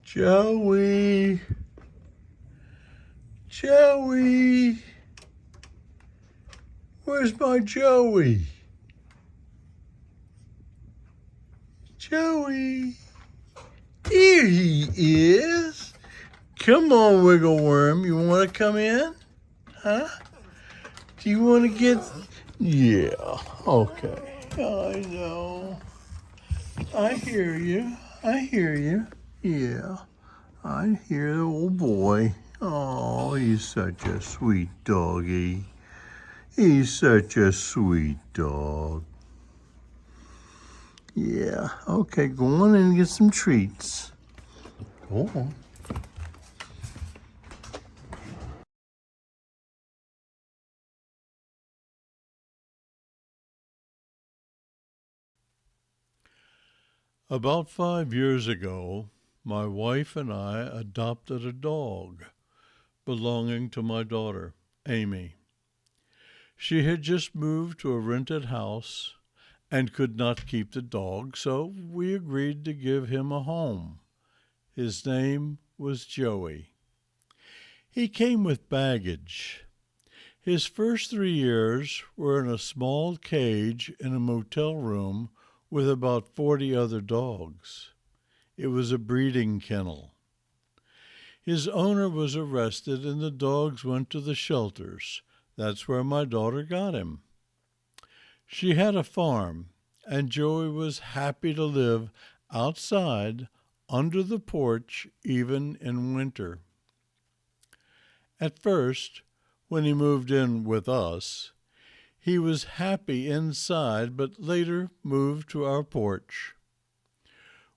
Joey, Joey, where's my Joey? Joey, here he is. Come on, wiggle worm, you want to come in? Huh? Do you want to get... Yeah, okay, I know. I hear you. I hear you. Yeah, I hear the old boy. Oh, he's such a sweet doggy. He's such a sweet dog. Yeah, okay, go on in and get some treats. Go on. About 5 years ago, my wife and I adopted a dog belonging to my daughter, Amy. She had just moved to a rented house and could not keep the dog, so we agreed to give him a home. His name was Joey. He came with baggage. His first 3 years were in a small cage in a motel room with about 40 other dogs. It was a breeding kennel. His owner was arrested and the dogs went to the shelters. That's where my daughter got him. She had a farm, and Joey was happy to live outside under the porch even in winter. At first, when he moved in with us, he was happy inside, but later moved to our porch.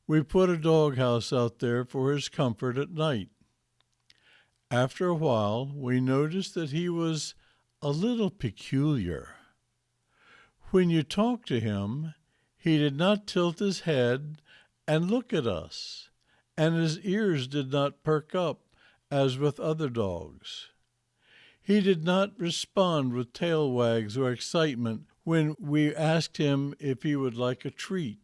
We put a doghouse out there for his comfort at night. After a while, we noticed that he was a little peculiar. When you talked to him, he did not tilt his head and look at us, and his ears did not perk up as with other dogs. He did not respond with tail wags or excitement when we asked him if he would like a treat.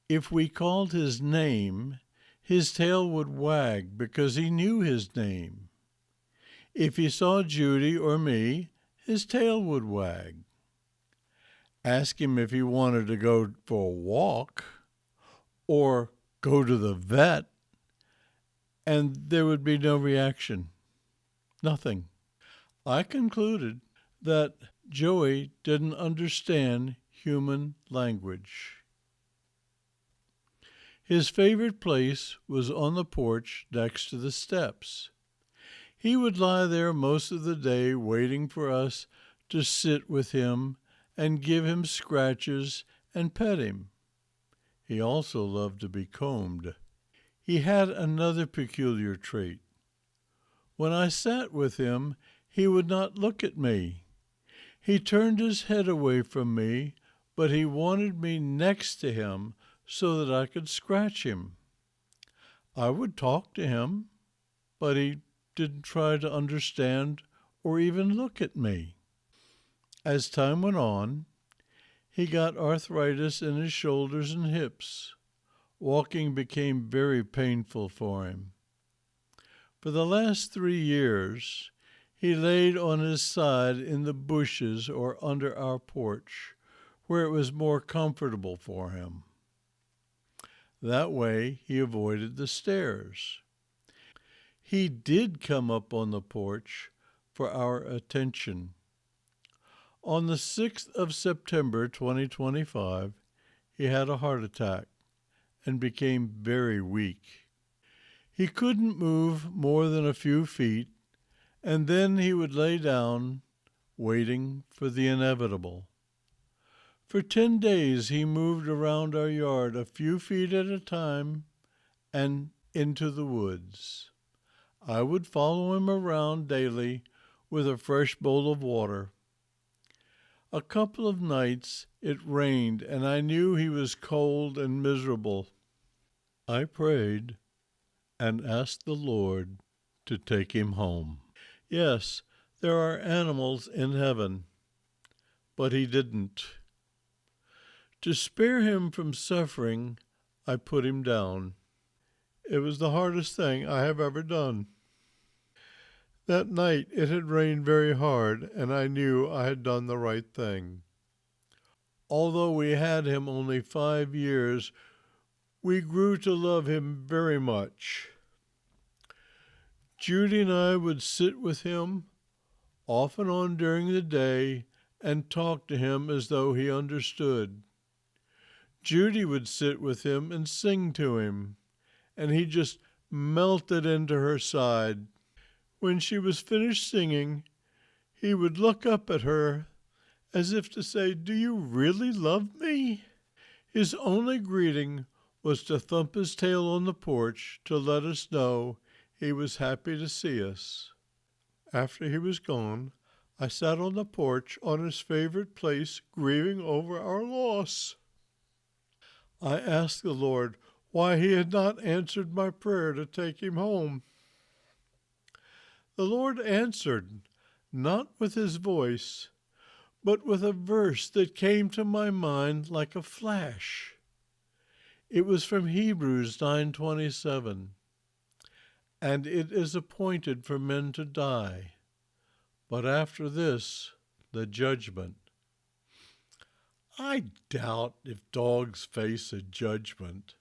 If we called his name, his tail would wag because he knew his name. If he saw Judy or me, his tail would wag. Ask him if he wanted to go for a walk or go to the vet, and there would be no reaction. Nothing. I concluded that Joey didn't understand human language. His favorite place was on the porch next to the steps. He would lie there most of the day waiting for us to sit with him and give him scratches and pet him. He also loved to be combed. He had another peculiar trait. When I sat with him, he would not look at me. He turned his head away from me, but he wanted me next to him so that I could scratch him. I would talk to him, but he didn't try to understand or even look at me. As time went on, he got arthritis in his shoulders and hips. Walking became very painful for him. For the last 3 years, he laid on his side in the bushes or under our porch, where it was more comfortable for him. That way he avoided the stairs. He did come up on the porch for our attention. On the 6th of September 2025, he had a heart attack and became very weak. He couldn't move more than a few feet, and then he would lay down, waiting for the inevitable. For 10 days he moved around our yard a few feet at a time and into the woods. I would follow him around daily with a fresh bowl of water. A couple of nights it rained, and I knew he was cold and miserable. I prayed and asked the Lord to take him home. Yes, there are animals in heaven, but he didn't. To spare him from suffering, I put him down. it was the hardest thing I have ever done. That night it had rained very hard, and I knew I had done the right thing. Although we had him only 5 years, we grew to love him very much. Judy and I would sit with him, off and on during the day, and talk to him as though he understood. Judy would sit with him and sing to him, and he just melted into her side. When she was finished singing, he would look up at her as if to say, "Do you really love me?" His only greeting was to thump his tail on the porch to let us know he was happy to see us. After he was gone, I sat on the porch on his favorite place, grieving over our loss. I asked the Lord why he had not answered my prayer to take him home. The Lord answered, not with his voice, but with a verse that came to my mind like a flash. It was from Hebrews 9:27. And it is appointed for men to die, but after this, the judgment. I doubt if dogs face a judgment,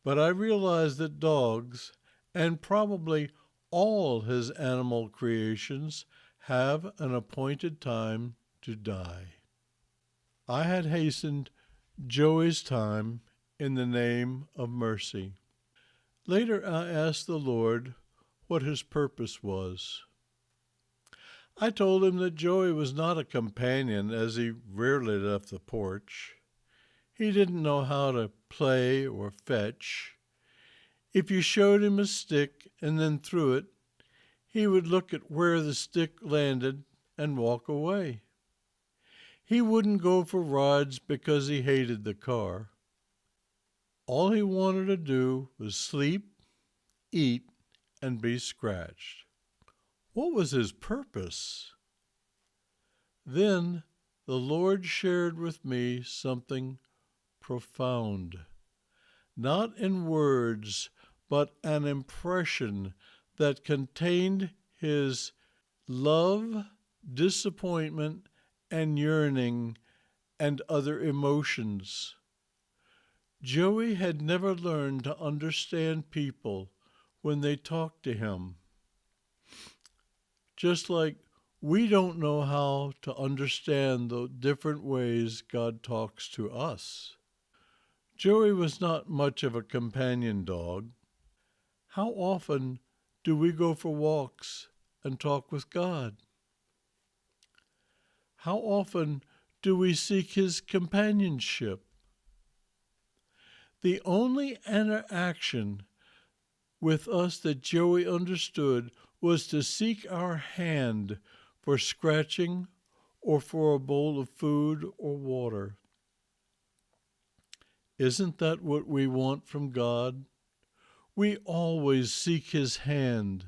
but I realize that dogs, and probably all his animal creations, have an appointed time to die. I had hastened Joey's time in the name of mercy. Later I asked the Lord what his purpose was. I told him that Joey was not a companion, as he rarely left the porch. He didn't know how to play or fetch. If you showed him a stick and then threw it, he would look at where the stick landed and walk away. He wouldn't go for rides because he hated the car. All he wanted to do was sleep, eat, and be scratched. What was his purpose? Then the Lord shared with me something profound, not in words, but an impression that contained his love, disappointment, and yearning, and other emotions. Joey had never learned to understand people when they talked to him. Just like we don't know how to understand the different ways God talks to us. Joey was not much of a companion dog. How often do we go for walks and talk with God? How often do we seek his companionship? The only interaction with us that Joey understood was to seek our hand for scratching or for a bowl of food or water. Isn't that what we want from God? We always seek his hand,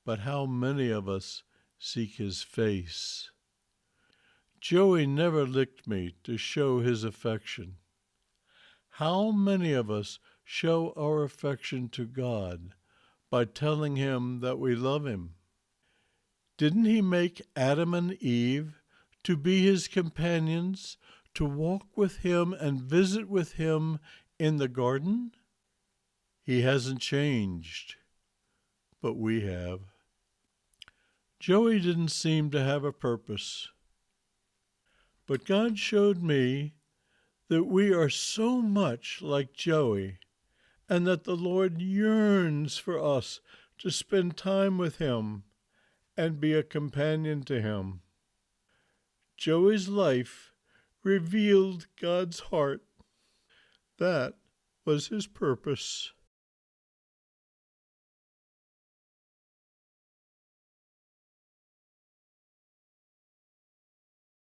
but how many of us seek his face? Joey never licked me to show his affection. How many of us show our affection to God by telling him that we love him? Didn't he make Adam and Eve to be his companions, to walk with him and visit with him in the garden? He hasn't changed, but we have. Joey didn't seem to have a purpose, but God showed me that we are so much like Joey, and that the Lord yearns for us to spend time with him and be a companion to him. Joey's life revealed God's heart. That was his purpose.